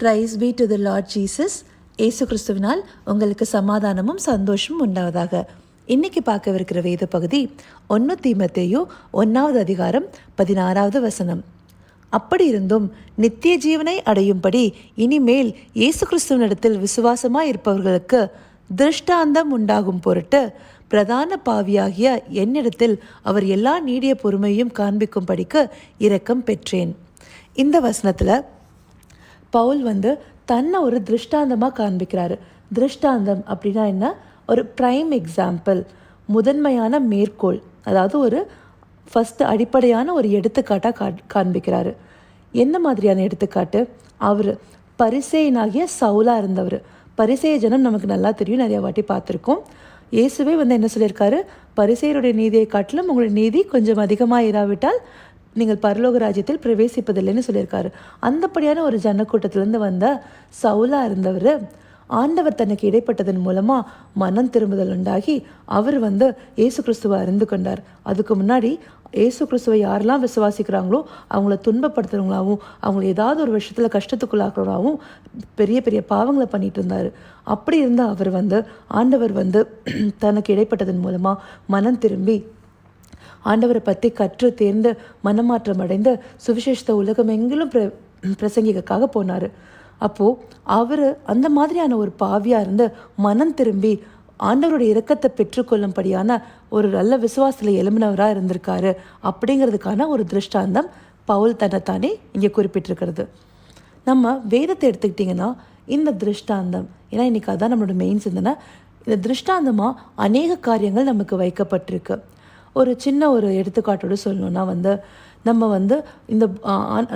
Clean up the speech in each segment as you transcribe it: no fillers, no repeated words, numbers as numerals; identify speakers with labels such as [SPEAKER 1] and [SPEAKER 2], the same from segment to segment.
[SPEAKER 1] Price be to the Lord Jesus. ஏசு கிறிஸ்துவினால் உங்களுக்கு சமாதானமும் சந்தோஷமும் உண்டாவதாக. இன்னைக்கு பார்க்கவிருக்கிற வேத பகுதி 1 தீமோத்தேயு 1வது அதிகாரம் 16வது வசனம். அப்படி இருந்தும் நித்திய ஜீவனை அடையும்படி இனிமேல் இயேசு கிறிஸ்துவனிடத்தில் விசுவாசமாய் இருப்பவர்களுக்கு திருஷ்டாந்தம் உண்டாகும் பொருட்டு பிரதான பாவியாகிய என்னிடத்தில் அவர் எல்லா நீடிய பொறுமையும் காண்பிக்கும்படிக்கு இரக்கம் பெற்றேன். இந்த வசனத்தில் பவுல் தன்னை ஒரு திருஷ்டாந்தமாக காண்பிக்கிறாரு. திருஷ்டாந்தம் அப்படின்னா என்ன? ஒரு ப்ரைம் எக்ஸாம்பிள், முதன்மையான மேற்கோள், அதாவது ஒரு ஃபஸ்ட்டு அடிப்படையான ஒரு எடுத்துக்காட்டாக காண்பிக்கிறாரு. என்ன மாதிரியான எடுத்துக்காட்டு? அவர் பரிசேயனாகிய சவுலாக இருந்தவர். பரிசேய ஜனம் நமக்கு நல்லா தெரியும், நிறையா வாட்டி பார்த்துருக்கோம். இயேசுவே என்ன சொல்லியிருக்காரு? பரிசேயருடைய நீதியை காட்டிலும் உங்களுடைய நீதி கொஞ்சம் அதிகமாக இராவிட்டால் நீங்கள் பரலோக ராஜ்யத்தில் பிரவேசிப்பதில்லைன்னு சொல்லியிருக்காரு. அந்தப்படியான ஒரு ஜனக்கூட்டத்திலேருந்து வந்த சவுலாக இருந்தவர் ஆண்டவர் தனக்கு இடைப்பட்டதன் மூலமாக மனம் திரும்புதல் உண்டாகி அவர் இயேசு கிறிஸ்துவை அறிந்து கொண்டார். அதுக்கு முன்னாடி இயேசு கிறிஸ்துவை யாரெல்லாம் விசுவாசிக்கிறாங்களோ அவங்கள துன்பப்படுத்துகிறவங்களாகவும் அவங்கள ஏதாவது ஒரு விஷயத்தில் கஷ்டத்துக்குள்ளாக்குறவங்களாகவும் பெரிய பெரிய பாவங்களை பண்ணிட்டு இருந்தார். அப்படி இருந்த அவர் ஆண்டவர் தனக்கு இடைப்பட்டதன் மூலமாக மனம் திரும்பி ஆண்டவரை பற்றி கற்று தேர்ந்து மனமாற்றம் அடைந்து சுவிசேஷத்தை உலகம் எங்கிலும் பிரசங்கிக்காக போனார். அப்போது அவர் அந்த மாதிரியான ஒரு பாவியாக இருந்து மனம் திரும்பி ஆண்டவருடைய இரக்கத்தை பெற்றுக்கொள்ளும்படியான ஒரு நல்ல விசுவாசத்தில் எழும்பினவராக இருந்திருக்காரு. அப்படிங்கிறதுக்கான ஒரு திருஷ்டாந்தம் பவுல் தன்னைத்தானே இங்கே குறிப்பிட்டிருக்கிறது. நம்ம வேதத்தை எடுத்துக்கிட்டிங்கன்னா இந்த திருஷ்டாந்தம், ஏன்னா இன்றைக்கி அதான் நம்மளோட மெயின் சிந்தனை, இந்த திருஷ்டாந்தமாக அநேக காரியங்கள் நமக்கு வைக்கப்பட்டிருக்கு. ஒரு சின்ன ஒரு எடுத்துக்காட்டோடு சொல்லணுன்னா நம்ம இந்த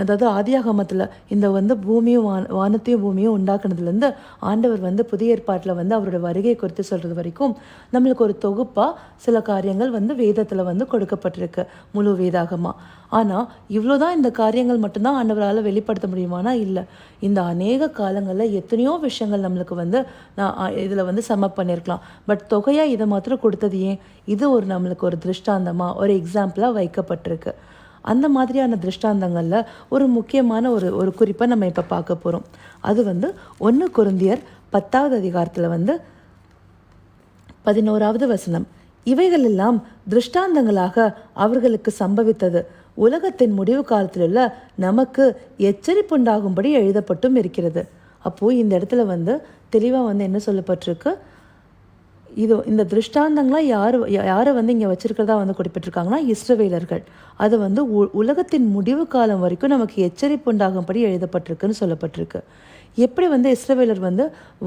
[SPEAKER 1] அதாவது ஆதியாகமத்தில் இந்த பூமியும் வானத்தையும் பூமியும் உண்டாக்குனதுலேருந்து ஆண்டவர் புதிய ஏற்பாட்டில் அவரோட வருகையை குறித்து சொல்கிறது வரைக்கும் நம்மளுக்கு ஒரு தொகுப்பாக சில காரியங்கள் வேதத்தில் கொடுக்கப்பட்டிருக்கு, முழு வேதாகமாக. ஆனால் இவ்வளோதான் இந்த காரியங்கள் மட்டும்தான் ஆண்டவரால் வெளிப்படுத்த முடியுமானா இல்லை. இந்த அநேக காலங்களில் எத்தனையோ விஷயங்கள் நம்மளுக்கு நான் இதில் சம பண்ணியிருக்கலாம். பட் தொகையாக இதை மாத்திரம் கொடுத்தது ஏன்? இது நம்மளுக்கு ஒரு திருஷ்டாந்தமாக, ஒரு எக்ஸாம்பிளாக வைக்கப்பட்டிருக்கு. அந்த மாதிரியான திருஷ்டாந்தங்களில் ஒரு முக்கியமான ஒரு குறிப்பை நம்ம இப்போ பார்க்க போகிறோம். அது 1 கொரிந்தியர் 10வது அதிகாரத்தில் 11வது வசனம். இவைகளெல்லாம் திருஷ்டாந்தங்களாக அவர்களுக்கு சம்பவித்தது, உலகத்தின் முடிவு காலத்திலுள்ள நமக்கு எச்சரிப்புண்டாகும்படி எழுதப்பட்டும் இருக்கிறது. அப்போது இந்த இடத்துல தெளிவாக என்ன சொல்லப்பட்டிருக்கு? இந்த திருஷ்டாந்தங்களாம் யாரை இங்கே வச்சிருக்கிறதா குறிப்பிட்டிருக்காங்கன்னா இஸ்ரவேலர்கள். அது உலகத்தின் முடிவு காலம் வரைக்கும் நமக்கு எச்சரிப்பு உண்டாகும்படி எழுதப்பட்டிருக்குன்னு சொல்லப்பட்டிருக்கு. எப்படி இஸ்ரவேலர்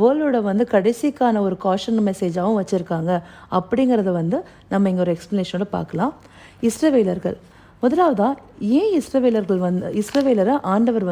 [SPEAKER 1] வேர்ல்டோட கடைசிக்கான ஒரு காஷன் மெசேஜாகவும் வச்சுருக்காங்க அப்படிங்கிறத நம்ம இங்கே ஒரு எக்ஸ்ப்ளனேஷனோட பார்க்கலாம். இஸ்ரவேலர்கள் முதலாவதாக ஏன் இஸ்ரவேலரை ஆண்டவர்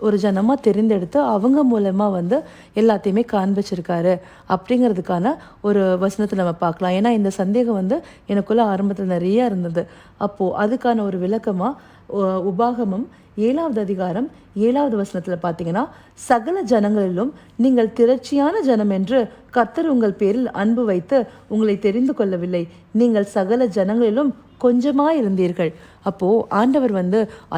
[SPEAKER 1] ஒரு ஜனமாக தெரிந்தெடுத்து அவங்க மூலமாக எல்லாத்தையுமே காண்பிச்சிருக்காரு அப்படிங்கிறதுக்கான ஒரு வசனத்தை நம்ம பார்க்கலாம். ஏன்னா இந்த சந்தேகம் எனக்குள்ள ஆரம்பத்தில் நிறையா இருந்தது. அப்போது அதுக்கான ஒரு விளக்கமாக உபாகமம் 7வது அதிகாரம் 7வது வசனத்தில் பார்த்தீங்கன்னா, சகல ஜனங்களிலும் நீங்கள் திரட்சியான ஜனம் என்று கர்த்தர் உங்கள் பேரில் அன்பு வைத்து உங்களை தெரிந்து கொள்ளவில்லை, நீங்கள் சகல ஜனங்களிலும் கொஞ்சமாக இருந்தீர்கள். அப்போது ஆண்டவர்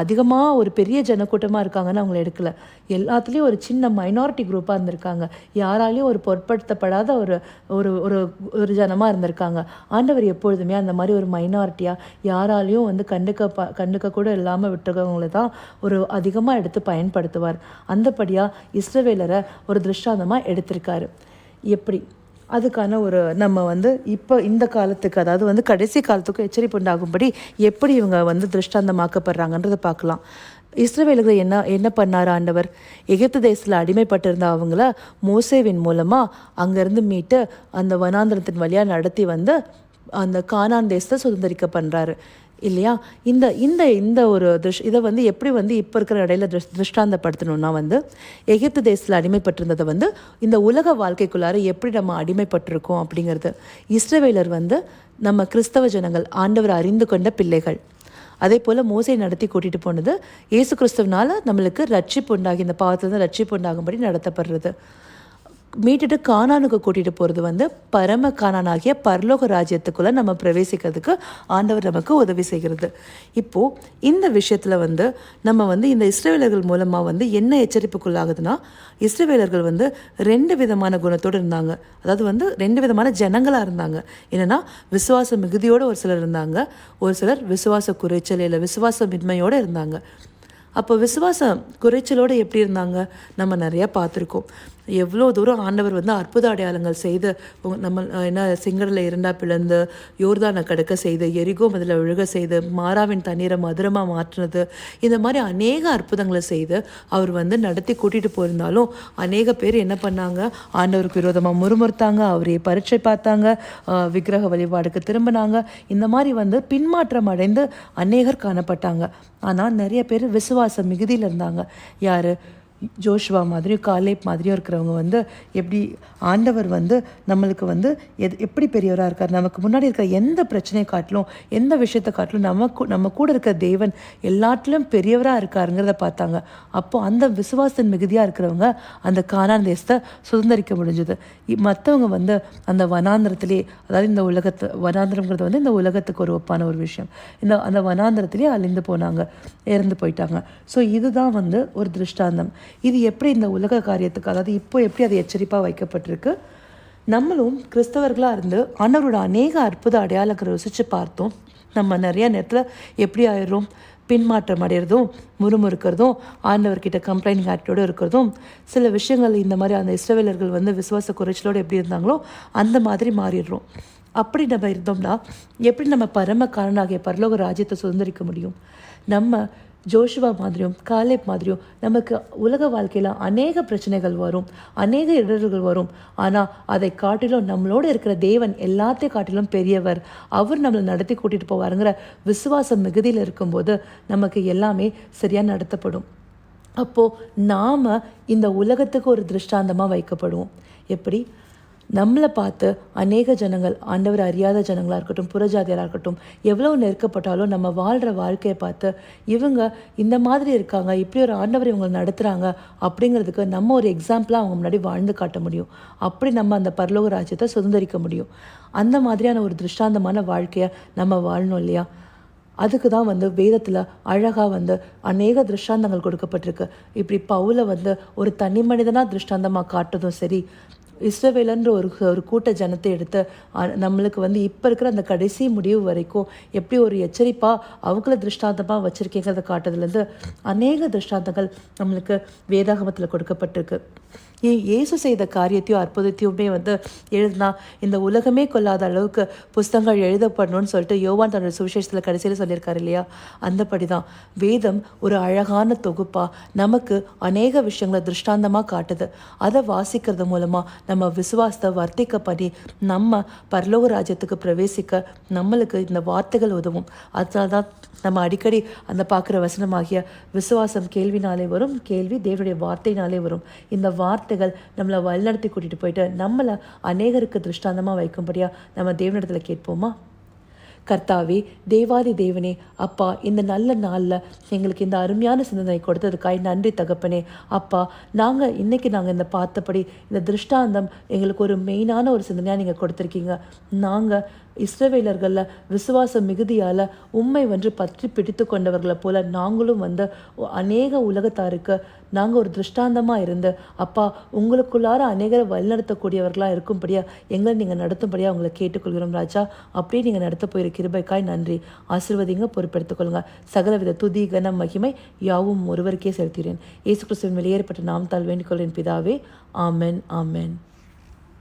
[SPEAKER 1] அதிகமாக ஒரு பெரிய ஜனக்கூட்டமாக இருக்காங்கன்னு அவங்கள எடுக்கலை. எல்லாத்துலேயும் ஒரு சின்ன மைனாரிட்டி குரூப்பாக இருந்திருக்காங்க. யாராலையும் ஒரு பொருட்படுத்தப்படாத ஒரு ஒரு ஒரு ஒரு ஜனமாக இருந்திருக்காங்க. ஆண்டவர் எப்பொழுதுமே அந்த மாதிரி ஒரு மைனாரிட்டியாக யாராலையும் கண்டுக்க கூட இல்லாமல் விட்டுருக்கவங்களை தான் ஒரு அதிகமாக எடுத்து பயன்படுத்துவார். அந்தபடியாக இஸ்ரவேலரை ஒரு திருஷ்டாந்தமாக எடுத்திருக்காரு. எப்படி அதுக்கான ஒரு நம்ம இப்போ இந்த காலத்துக்கு, அதாவது கடைசி காலத்துக்கும் எச்சரிப்பு உண்டாகும்படி எப்படி இவங்க திருஷ்டாந்தமாக்கப்படுறாங்கன்றதை பார்க்கலாம். இஸ்ரவேலர்கள் என்ன பண்ணார் ஆண்டவர்? எகிப்து தேசத்தில் அடிமைப்பட்டிருந்த அவங்கள மோசேவின் மூலமாக அங்கேருந்து மீட்டு அந்த வனாந்திரத்தின் வழியாக நடத்தி அந்த கானான் தேசத்தை சுதந்திரிக்க பண்ணுறாரு இல்லையா? இந்த இந்த இந்த ஒரு இதை எப்படி இப்போ இருக்கிற இடையில திருஷ்டாந்தப்படுத்தணும்னா எகிப்து தேசத்தில் அடிமைப்பட்டிருந்ததை இந்த உலக வாழ்க்கைக்குள்ளார எப்படி நம்ம அடிமைப்பட்டிருக்கோம் அப்படிங்கிறது. இஸ்ரவேலர் நம்ம கிறிஸ்தவ ஜனங்கள், ஆண்டவர் அறிந்து கொண்ட பிள்ளைகள். அதே போல் மோசே நடத்தி கூட்டிகிட்டு போனது இயேசு கிறிஸ்துவனால நம்மளுக்கு ரட்சிப்பு உண்டாகி, இந்த பாவத்திலிருந்து ரட்சிப்பு உண்டாகும்படி நடத்தப்படுறது. மீட்டுட்டு கானானுக்கு கூட்டிகிட்டு போகிறது வந்து பரம கானானாகிய பரலோக ராஜ்யத்துக்குள்ளே நம்ம பிரவேசிக்கிறதுக்கு ஆண்டவர் நமக்கு உதவி செய்கிறது. இப்போது இந்த விஷயத்தில் வந்து நம்ம வந்து இந்த இஸ்ரவேலர்கள் மூலமாக வந்து என்ன எச்சரிப்புக்குள்ளாகுதுன்னா, இஸ்ரவேலர்கள் வந்து 2 விதமான குணத்தோடு இருந்தாங்க. அதாவது வந்து 2 விதமான ஜனங்களாக இருந்தாங்க. என்னென்னா, விசுவாச மிகுதியோடு ஒரு சிலர் இருந்தாங்க, ஒரு சிலர் விசுவாச குறைச்சல் இல்லை விசுவாசமின்மையோடு இருந்தாங்க. அப்போ விசுவாசம் குறைச்சலோடு எப்படி இருந்தாங்க நம்ம நிறையா பார்த்துருக்கோம். எவ்வளோ தூரம் ஆண்டவர் வந்து அற்புத அடையாளங்கள் செய்து நம்ம என்ன சிங்கரில் 2 பிளந்து யோர்தானை கடக்க செய்து எரிகோ அதில் விழுக செய்து மாறாவின் தண்ணீரை மதுரமாக மாற்றினது, இந்த மாதிரி அநேக அற்புதங்களை செய்து அவர் வந்து நடத்தி கூட்டிகிட்டு போயிருந்தாலும் அநேக பேர் என்ன பண்ணாங்க, ஆண்டவருக்கு விரோதமாக முறுமுறுத்தாங்க, அவரே பரீட்சை பார்த்தாங்க, விக்கிரக வழிபாடுக்கு திரும்பினாங்க. இந்த மாதிரி வந்து பின்மாற்றம் அடைந்து அநேகர் காணப்பட்டாங்க. ஆனால் நிறைய பேர் விசுவாசம் மிகுதியில் இருந்தாங்க. யார்? ஜோஷுவா மாதிரியும் காலேப் மாதிரியும் இருக்கிறவங்க வந்து எப்படி ஆண்டவர் வந்து நம்மளுக்கு வந்து எப்படி பெரியவராக இருக்கார், நமக்கு முன்னாடி இருக்கிற எந்த பிரச்சனையை காட்டிலும் எந்த விஷயத்தை காட்டிலும் நம்ம கூட இருக்கிற தேவன் எல்லாத்திலும் பெரியவராக இருக்காருங்கிறத பார்த்தாங்க. அப்போது அந்த விசுவாசத்தின் மிகுதியாக இருக்கிறவங்க அந்த கானான் தேசத்தை சுதந்திரிக்க முடிஞ்சது. மற்றவங்க வந்து அந்த வனாந்திரத்திலே, அதாவது இந்த வனாந்திரங்கிறது வந்து இந்த உலகத்துக்கு ஒரு ஒப்பான ஒரு விஷயம், அந்த வனாந்திரத்திலே அழிந்து போனாங்க, இறந்து போயிட்டாங்க. ஸோ இதுதான் வந்து ஒரு திருஷ்டாந்தம். இது எப்படி இந்த உலக காரியத்துக்கு, அதாவது இப்போ எப்படி அது எச்சரிப்பாக வைக்கப்பட்டிருக்கு. நம்மளும் கிறிஸ்தவர்களாக இருந்து ஆண்டவரோட அநேக அற்புத அடையாளங்களை ருசித்து பார்த்தோம். நம்ம நிறையா நேரத்தில் எப்படி ஆயிடுறோம், பின்மாற்றம் அடைகிறதும் முறுமுறுக்கிறதும் ஆண்டவர்கிட்ட கம்ப்ளைண்டிங் ஆட்டியோடு இருக்கிறதும், சில விஷயங்கள் இந்த மாதிரி அந்த இஸ்ரவேலர்கள் வந்து விசுவாச குறைச்சலோடு எப்படி இருந்தாங்களோ அந்த மாதிரி மாறிடுறோம். அப்படி நம்ம இருந்தோம்னா எப்படி நம்ம பரம காரணாகிய பரலோக ராஜ்யத்தை சுதந்திரிக்க முடியும்? நம்ம ஜோஷுவா மாதிரியும் காலேப் மாதிரியும் நமக்கு உலக வாழ்க்கையில் அநேக பிரச்சனைகள் வரும், அநேக இடர்கள் வரும். ஆனால் அதை காட்டிலும் நம்மளோடு இருக்கிற தேவன் எல்லாத்தையும் காட்டிலும் பெரியவர், அவர் நம்மளை நடத்தி கூட்டிகிட்டு போவாருங்கிற விசுவாசம் மிகுதியில் இருக்கும்போது நமக்கு எல்லாமே சரியாக நடத்தப்படும். அப்போது நாம் இந்த உலகத்துக்கு ஒரு திருஷ்டாந்தமாக வைக்கப்படுவோம். எப்படி? நம்மளை பார்த்து அநேக ஜனங்கள், ஆண்டவர் அறியாத ஜனங்களாக இருக்கட்டும், புறஜாதியராக இருக்கட்டும், எவ்வளோ நெருக்கப்பட்டாலும் நம்ம வாழ்கிற வாழ்க்கையை பார்த்து இவங்க இந்த மாதிரி இருக்காங்க, இப்படி ஒரு ஆண்டவர் இவங்க நடத்துகிறாங்க அப்படிங்கிறதுக்கு நம்ம ஒரு எக்ஸாம்பிளாக அவங்க முன்னாடி வாழ்ந்து காட்ட முடியும். அப்படி நம்ம அந்த பரலோக ராஜ்யத்தை சுதந்திரிக்க முடியும். அந்த மாதிரியான ஒரு திருஷ்டாந்தமான வாழ்க்கையை நம்ம வாழணும் இல்லையா? அதுக்கு தான் வந்து வேதத்தில் அழகாக வந்து அநேக திருஷ்டாந்தங்கள் கொடுக்கப்பட்டிருக்கு. இப்படி பவுலை வந்து ஒரு தனி மனிதனாக திருஷ்டாந்தமாக காட்டுறதும் சரி, இஸ்ரவேலன்ற ஒரு கூட்ட ஜனத்தை எடுத்து நம்மளுக்கு வந்து இப்போ இருக்கிற அந்த கடைசி முடிவு வரைக்கும் எப்படி ஒரு எச்சரிப்பாக அவங்கள திருஷ்டாந்தமாக வச்சுருக்கேங்கிறத காட்டுறதுலேருந்து அநேக திருஷ்டாந்தங்கள் நம்மளுக்கு வேதாகமத்தில் கொடுக்கப்பட்டிருக்கு. இயேசு செய்த காரியத்தையும் அற்புதத்தையுமே வந்து எழுதினா இந்த உலகமே கொள்ளாத அளவுக்கு புஸ்தகங்கள் எழுதப்படணும்னு சொல்லிட்டு யோவான் தன்னோட சுவிசேஷத்தில் கடைசியில் சொல்லியிருக்காரு இல்லையா? அந்தபடி தான் வேதம் ஒரு அழகான தொகுப்பாக நமக்கு அநேக விஷயங்களை திருஷ்டாந்தமாக காட்டுது. அதை வாசிக்கிறது மூலமாக நம்ம விசுவாசத்தை வர்த்திக்க பண்ணி நம்ம பரலோக ராஜ்யத்துக்கு பிரவேசிக்க நம்மளுக்கு இந்த வார்த்தைகள் உதவும். அதனால தான் நம்ம அடிக்கடி அந்த பார்க்குற வசனமாகிய விசுவாசம் கேள்வினாலே வரும், கேள்வி தேவனுடைய வார்த்தையினாலே வரும். இந்த வார்த்தைகள் நம்மளை வழிநடத்தி கூட்டிகிட்டு போயிட்டு நம்மளை அநேகருக்கு திருஷ்டாந்தமாக வைக்கும்படியா நம்ம தேவனிடத்தில் கேட்போமா? கர்த்தாவே, தேவாதி தேவனே, அப்பா, இந்த நல்ல நாளில் எங்களுக்கு இந்த அருமையான சிந்தனை கொடுத்ததுக்காய் நன்றி தகப்பனே. அப்பா, இன்றைக்கி நாங்கள் இந்த பார்த்தபடி இந்த திருஷ்டாந்தம் எங்களுக்கு ஒரு மெயினான ஒரு சிந்தனையாக நீங்கள் கொடுத்துருக்கீங்க. நாங்கள் இஸ்ரவேலர்களில் விசுவாச மிகுதியால் உண்மை வந்து பற்றி பிடித்து கொண்டவர்களை போல் நாங்களும் வந்து அநேக உலகத்தாருக்கு நாங்கள் ஒரு திருஷ்டாந்தமாக இருந்து அப்பா உங்களுக்குள்ளார அநேகரை வழிநடத்தக்கூடியவர்களாக இருக்கும்படியா எங்களை நீங்கள் நடத்தும்படியாக உங்களை கேட்டுக்கொள்கிறோம் ராஜா. அப்படியே நீங்கள் நடத்த போயிரு கிருபைக்காய் நன்றி. ஆசீர்வதிங்க, பொறுப்பெடுத்துக்கொள்ளுங்க. சகலவித துதி கனம் மகிமை யாவும் ஒருவருக்கே செலுத்துகிறேன். இயேசு கிறிஸ்துவின் வெளியேறப்பட்ட நாமத்தால் வேண்டிக் கொள்கிறேன் பிதாவே. ஆமென், ஆமென்.